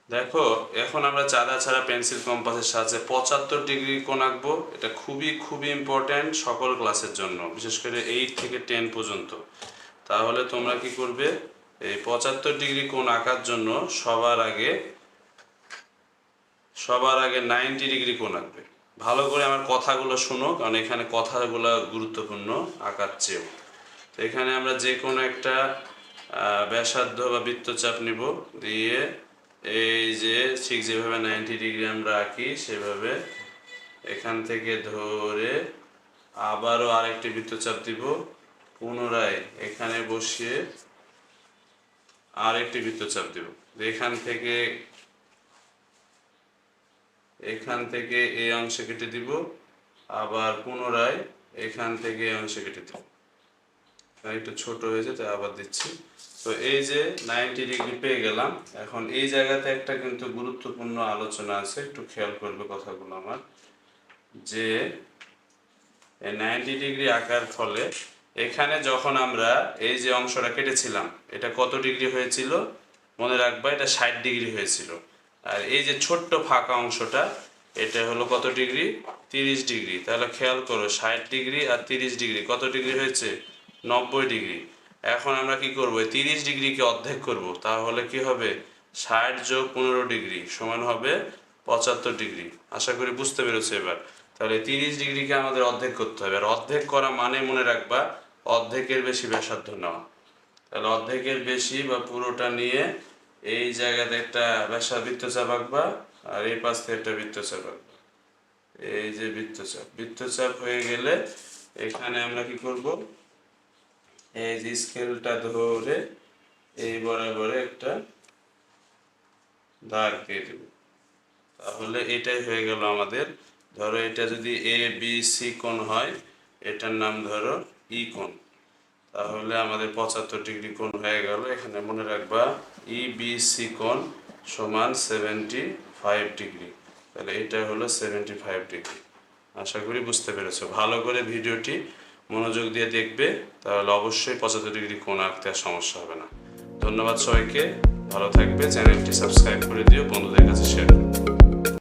দেখো, এখন আমরা চাঁদা ছাড়া পেন্সিল কম্পাসের সাহায্যে 75 ডিগ্রি কোণ আঁকবো। এটা খুবই খুবই ইম্পর্ট্যান্ট সকল ক্লাসের জন্য, বিশেষ করে 8 থেকে 10 পর্যন্ত। তাহলে তোমরা কি করবে, এই 75 ডিগ্রি কোণ আঁকার জন্য সবার আগে 90 ডিগ্রি কোণ আঁকবে। ভালো করে আমার কথাগুলো শোনো, কারণ এখানে কথাগুলো গুরুত্বপূর্ণ আঁকার চেয়েও। তো এখানে আমরা যে কোনো একটা ব্যাসার্ধ বা বৃত্তচাপ নিব, দিয়ে এই যে ঠিক যেভাবে 90 ডিগ্রি আমরা আঁকি সেভাবে এখান থেকে ধরে আবারও আরেকটি বৃত্তচাপ দিব, পুনরায় এখানে বসিয়ে আরেকটি বৃত্তচাপ দিব। এখান থেকে এই অংশে কেটে দিব, আবার পুনরায় এখান থেকে এই অংশে কেটে দিব। একটু ছোট হয়েছে তাই আবার দিচ্ছি। তো এই যে 90 ডিগ্রি পেয়ে গেলাম। এখন এই জায়গাতে একটা কিন্তু গুরুত্বপূর্ণ আলোচনা আছে, একটু খেয়াল করবে কথাগুলো আমার। যে 90 ডিগ্রি আঁকার ফলে এখানে যখন আমরা এই যে অংশটা কেটেছিলাম, এটা কত ডিগ্রি হয়েছিল মনে রাখবা, এটা 60 ডিগ্রি হয়েছিল। আর এই যে ছোট্ট ফাঁকা অংশটা, এটা হলো কত ডিগ্রি, 30 ডিগ্রি। তাহলে খেয়াল করো, 60 ডিগ্রি আর 30 ডিগ্রি কত ডিগ্রি হয়েছে, 90 ডিগ্রি। এখন আমরা কি করব, 30 ডিগ্রিকে অর্ধেক করব, তাহলে কি হবে, 60 যোগ 15 ডিগ্রি সমান হবে 75 ডিগ্রি। আশা করি বুঝতে পেরেছো এবার। তাহলে 30 ডিগ্রিকে আমাদের অর্ধেক করতে হবে, আর অর্ধেক করা মানে মনে রাখবা অর্ধেকের বেশি ব্যাসার্ধ নেওয়া। তাহলে অর্ধেকের বেশি বা পুরোটা নিয়ে এই জায়গাতে একটা বৃত্তচাপ আঁকবা, আর এই পাশ থেকে একটা বৃত্তচাপ আঁকবা। এই যে বৃত্তচাপ হয়ে গেলে এখানে আমরা কি করব, এই যে স্কেলটা ধরে এই বরাবরে একটা দাগ দিয়ে দেব। তাহলে এটাই হয়ে গেল আমাদের। ধরো এটা যদি এ বি সি কোণ হয়, এটার নাম ধরো ই কোণ। তাহলে আমাদের 75 ডিগ্রি কোণ হয়ে গেল। এখানে মনে রাখবা ই বি সি কোণ সমান 75 ডিগ্রি। তাহলে এটা হলো 75 ডিগ্রি। আশা করি বুঝতে পেরেছো। ভালো করে ভিডিওটি মনোযোগ দিয়ে দেখবে, তাহলে অবশ্যই 75 ডিগ্রি কোণ আঁকতে আর সমস্যা হবে না। ধন্যবাদ সবাইকে, ভালো থাকবে। চ্যানেলটি সাবস্ক্রাইব করে দিও, বন্ধুদের কাছে শেয়ার করো।